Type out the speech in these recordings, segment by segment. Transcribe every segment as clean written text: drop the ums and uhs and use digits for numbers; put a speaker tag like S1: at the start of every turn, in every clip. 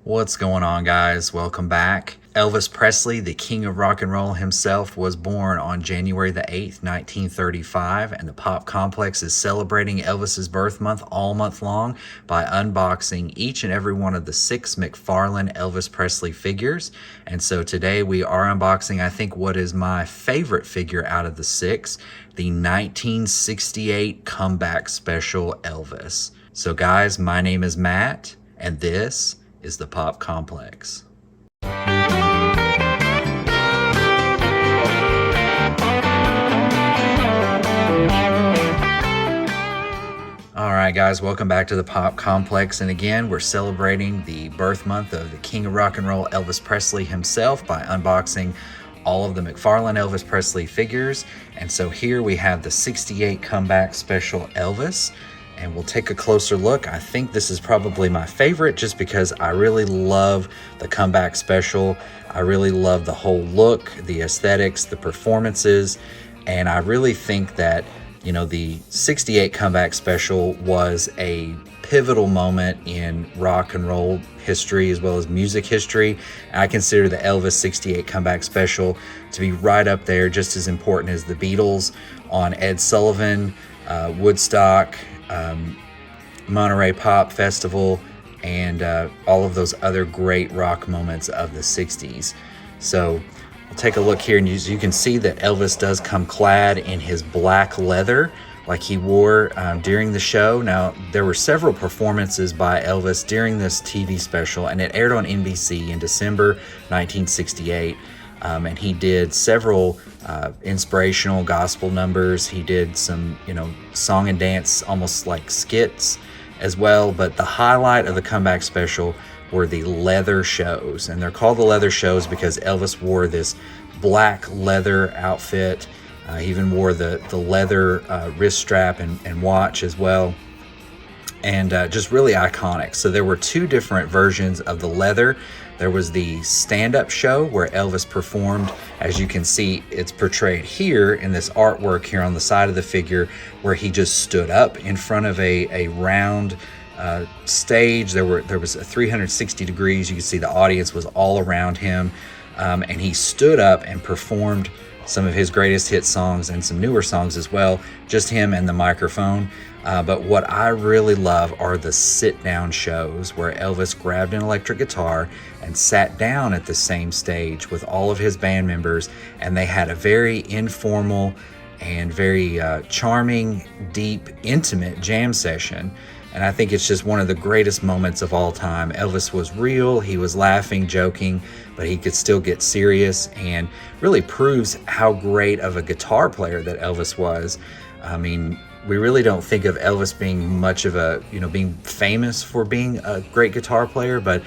S1: What's going on, guys? Welcome back. Elvis Presley, the king of rock and roll himself, was born on January the 8th, 1935, and the PopComplex is celebrating Elvis's birth month all month long by unboxing each and every one of the 6 McFarlane Elvis Presley figures. And so today we are unboxing, I think, what is my favorite figure out of the 6, the 1968 Comeback Special Elvis. So guys, my name is Matt, and this is the PopComplex. Alright guys, welcome back to the PopComplex, and again we're celebrating the birth month of the king of rock and roll Elvis Presley himself by unboxing all of the McFarlane Elvis Presley figures. And so here we have the 68 Comeback Special Elvis, and we'll take a closer look. I think this is probably my favorite just because I really love the Comeback Special. I really love the whole look, the aesthetics, the performances, and I really think that, you know, the 68 Comeback Special was a pivotal moment in rock and roll history as well as music history. I consider the Elvis 68 Comeback Special to be right up there, just as important as the Beatles on Ed Sullivan, Woodstock, Monterey Pop Festival, and all of those other great rock moments of the 60s. So we'll take a look here, and you can see that Elvis does come clad in his black leather like he wore during the show. Now, there were several performances by Elvis during this TV special, and it aired on NBC in December 1968. And he did several inspirational gospel numbers. He did some, song and dance, almost like skits as well. But the highlight of the Comeback Special were the leather shows. And they're called the leather shows because Elvis wore this black leather outfit. He even wore the leather wrist strap and watch as well. And just really iconic. So there were 2 different versions of the leather. There was the stand-up show where Elvis performed. As you can see, it's portrayed here in this artwork here on the side of the figure, where he just stood up in front of a round stage. There was a 360 degrees. You can see the audience was all around him, and he stood up and performed some of his greatest hit songs and some newer songs as well, just him and the microphone. But what I really love are the sit-down shows where Elvis grabbed an electric guitar and sat down at the same stage with all of his band members, and they had a very informal and very charming, deep, intimate jam session. And I think it's just one of the greatest moments of all time. Elvis was real, he was laughing, joking, but he could still get serious, and really proves how great of a guitar player that Elvis was. I mean, we really don't think of Elvis being much of a, being famous for being a great guitar player, but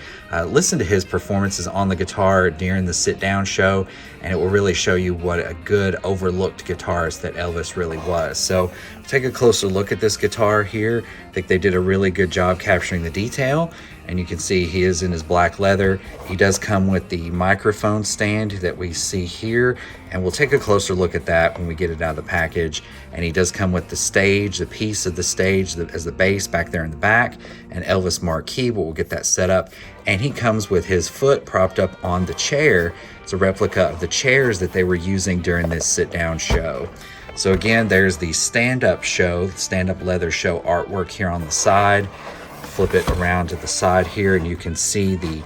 S1: listen to his performances on the guitar during the sit-down show, and it will really show you what a good overlooked guitarist that Elvis really was. So take a closer look at this guitar here. I think they did a really good job capturing the detail, and you can see he is in his black leather. He does come with the microphone stand that we see here, and we'll take a closer look at that when we get it out of the package. And he does come with the stage, the piece of the stage as the bass back there in the back, and Elvis marquee, but we'll get that set up. And he comes with his foot propped up on the chair. It's a replica of the chairs that they were using during this sit-down show. So again, there's the stand-up show, stand-up leather show artwork here on the side. Flip it around to the side here, and you can see the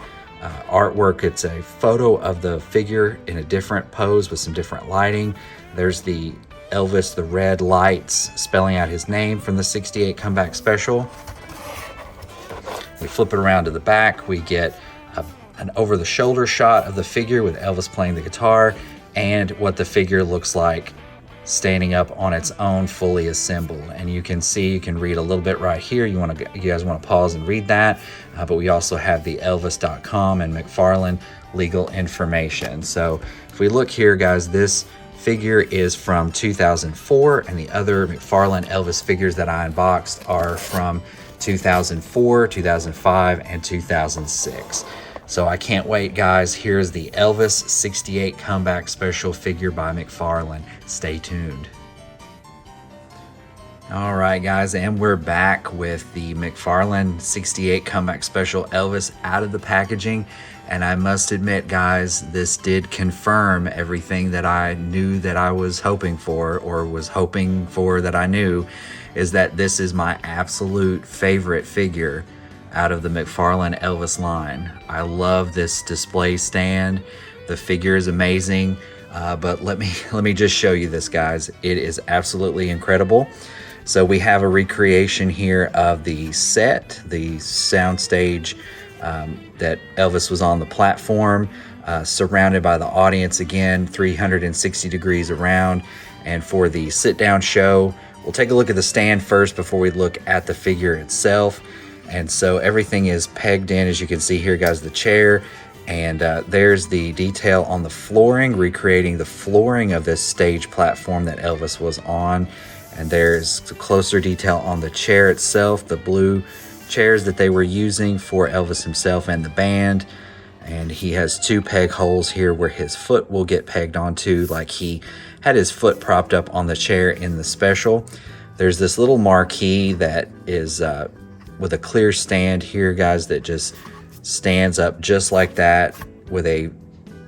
S1: artwork. It's a photo of the figure in a different pose with some different lighting. There's the Elvis, the red lights spelling out his name from the 68 Comeback Special. We flip it around to the back. We get an over-the-shoulder shot of the figure with Elvis playing the guitar, and what the figure looks like standing up on its own, fully assembled. And you can see, you can read a little bit right here. You guys want to pause and read that. But we also have the Elvis.com and McFarlane legal information. So if we look here, guys, this figure is from 2004, and the other McFarlane Elvis figures that I unboxed are from 2004, 2005, and 2006. So I can't wait, guys. Here's the Elvis 68 Comeback Special figure by McFarlane. Stay tuned. All right, guys, and we're back with the McFarlane 68 Comeback Special Elvis out of the packaging. And I must admit, guys, this did confirm everything that I knew that I was hoping for, or was hoping for that I knew, is that this is my absolute favorite figure out of the McFarlane Elvis line. I love this display stand. The figure is amazing, but let me just show you this, guys. It is absolutely incredible. So we have a recreation here of the set, the soundstage that Elvis was on the platform, surrounded by the audience again, 360 degrees around. And for the sit-down show, we'll take a look at the stand first before we look at the figure itself. And so everything is pegged in, as you can see here, guys, the chair. And there's the detail on the flooring, recreating the flooring of this stage platform that Elvis was on. And there's closer detail on the chair itself, the blue chairs that they were using for Elvis himself and the band. And he has two peg holes here where his foot will get pegged onto, like he had his foot propped up on the chair in the special. There's this little marquee that is with a clear stand here, guys, that just stands up just like that with a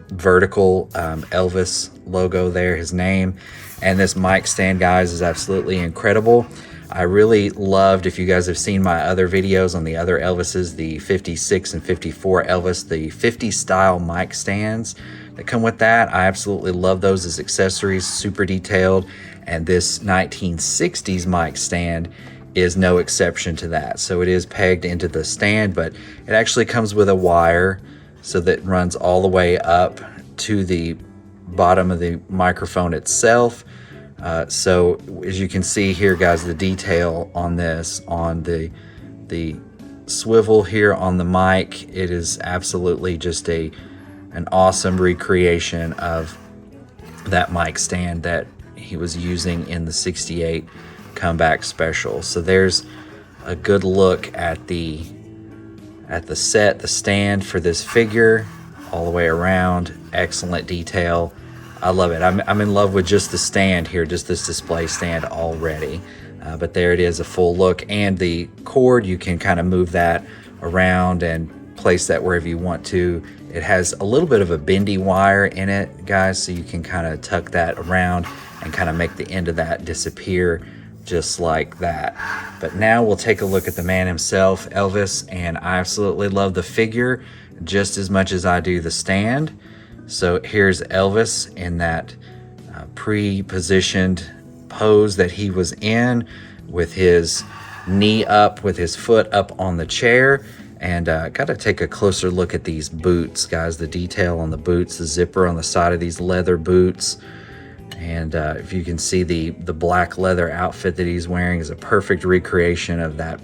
S1: vertical Elvis logo there, his name. And this mic stand, guys, is absolutely incredible. I really loved, if you guys have seen my other videos on the other Elvises, the 56 and 54 Elvis, the 50 style mic stands that come with that. I absolutely love those as accessories, super detailed. And this 1960s mic stand is no exception to that. So it is pegged into the stand, but it actually comes with a wire so that runs all the way up to the bottom of the microphone itself. So as you can see here, guys, the detail on this, on the swivel here on the mic, it is absolutely just an awesome recreation of that mic stand that he was using in the 68 comeback special. So there's a good look at the set, the stand for this figure all the way around. Excellent detail. I love it. I'm in love with just the stand here, just this display stand already. But there it is, a full look. And the cord, you can kind of move that around and place that wherever you want to. It has a little bit of a bendy wire in it, guys, so you can kind of tuck that around and kind of make the end of that disappear just like that. But now we'll take a look at the man himself, Elvis, and I absolutely love the figure just as much as I do the stand. So here's Elvis in that pre-positioned pose that he was in, with his knee up, with his foot up on the chair. And got to take a closer look at these boots, guys, the detail on the boots, the zipper on the side of these leather boots. And if you can see, the black leather outfit that he's wearing is a perfect recreation of that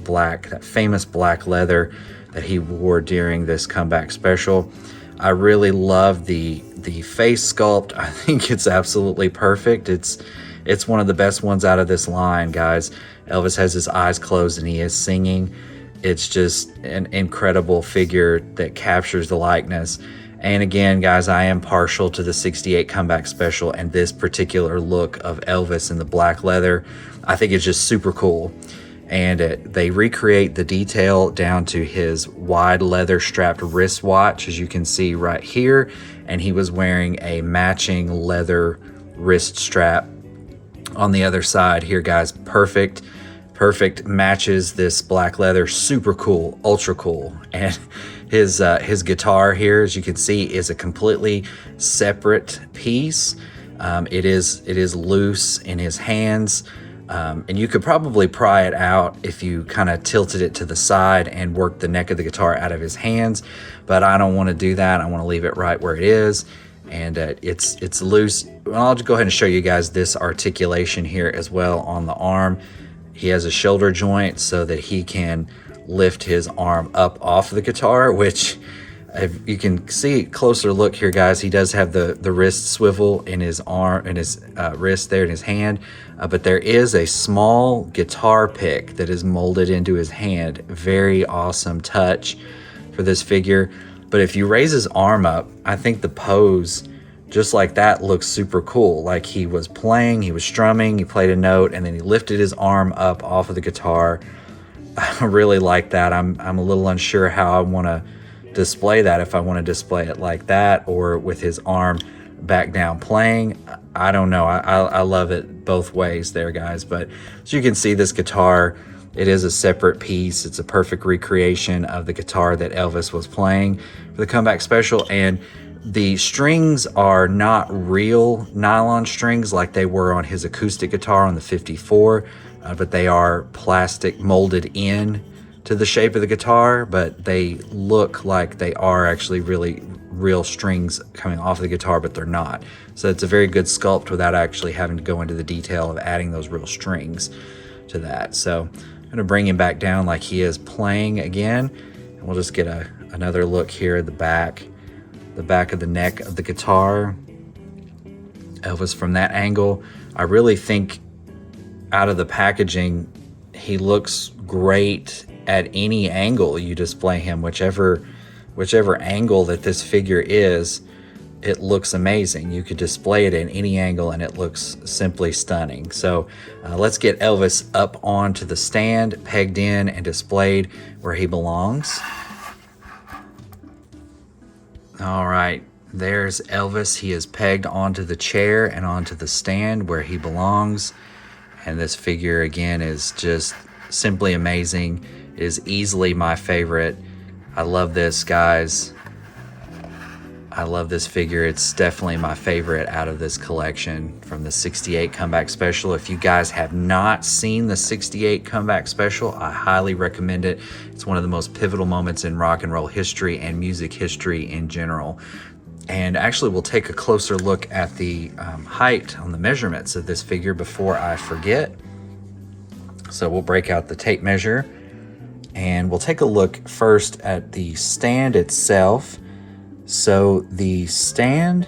S1: famous black leather that he wore during this comeback special. I really love the face sculpt. I think it's absolutely perfect. It's one of the best ones out of this line, guys. Elvis has his eyes closed and he is singing. It's just an incredible figure that captures the likeness. And again, guys, I am partial to the 68 comeback special, and this particular look of Elvis in the black leather, I think it's just super cool. And they recreate the detail down to his wide leather strapped wristwatch, as you can see right here. And he was wearing a matching leather wrist strap on the other side here, guys. Perfect matches this black leather. Super cool, ultra cool. And his guitar here, as you can see, is a completely separate piece. It is loose in his hands. And you could probably pry it out if you kind of tilted it to the side and worked the neck of the guitar out of his hands, but I don't want to do that. I want to leave it right where it is, and it's loose. Well, I'll just go ahead and show you guys this articulation here as well on the arm. He has a shoulder joint so that he can lift his arm up off the guitar, which, if you can see, closer look here, guys, he does have the wrist swivel in his arm, in his wrist there in his hand, but there is a small guitar pick that is molded into his hand. Very awesome touch for this figure. But if you raise his arm up, I think the pose just like that, looks super cool. Like he was playing, he was strumming, he played a note, and then he lifted his arm up off of the guitar. I really like that. I'm a little unsure how I want to display that, if I want to display it like that or with his arm back down playing. I don't know. I love it both ways there, guys. But as you can see, this guitar, it is a separate piece. It's a perfect recreation of the guitar that Elvis was playing for the comeback special. And the strings are not real nylon strings like they were on his acoustic guitar on the 54, but they are plastic molded in to the shape of the guitar, but they look like they are actually really real strings coming off of the guitar, but they're not. So it's a very good sculpt without actually having to go into the detail of adding those real strings to that. So I'm gonna bring him back down like he is playing again, and we'll just get another look here at the back of the neck of the guitar. Elvis from that angle. I really think out of the packaging, he looks great at any angle you display him. Whichever angle that this figure is, it looks amazing. You could display it in any angle and it looks simply stunning. So let's get Elvis up onto the stand, pegged in and displayed where he belongs. All right, there's Elvis. He is pegged onto the chair and onto the stand where he belongs. And this figure, again, is just simply amazing. It is easily my favorite. I love this, guys. I love this figure. It's definitely my favorite out of this collection from the 68 comeback special. If you guys have not seen the 68 comeback special, I highly recommend it. It's one of the most pivotal moments in rock and roll history and music history in general. And actually, we'll take a closer look at the height on the measurements of this figure before I forget. So we'll break out the tape measure and we'll take a look first at the stand itself. So the stand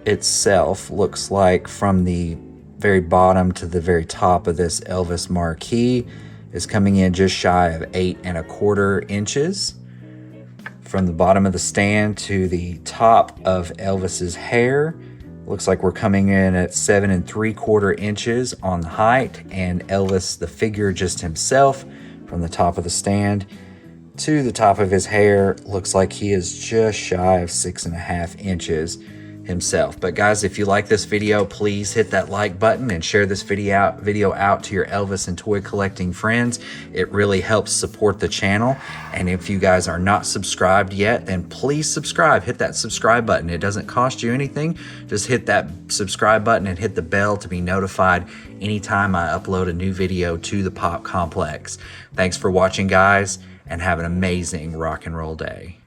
S1: itself looks like from the very bottom to the very top of this Elvis marquee is coming in just shy of 8 1/4 inches. From the bottom of the stand to the top of Elvis's hair, looks like we're coming in at 7 3/4 inches on the height, and Elvis, the figure just himself, from the top of the stand to the top of his hair, looks like he is just shy of 6 1/2 inches himself. But guys, if you like this video, please hit that like button and share this video out to your Elvis and toy collecting friends. It really helps support the channel. And if you guys are not subscribed yet, then please subscribe. Hit that subscribe button. It doesn't cost you anything. Just hit that subscribe button and hit the bell to be notified anytime I upload a new video to the Pop Complex. Thanks for watching, guys, and have an amazing rock and roll day.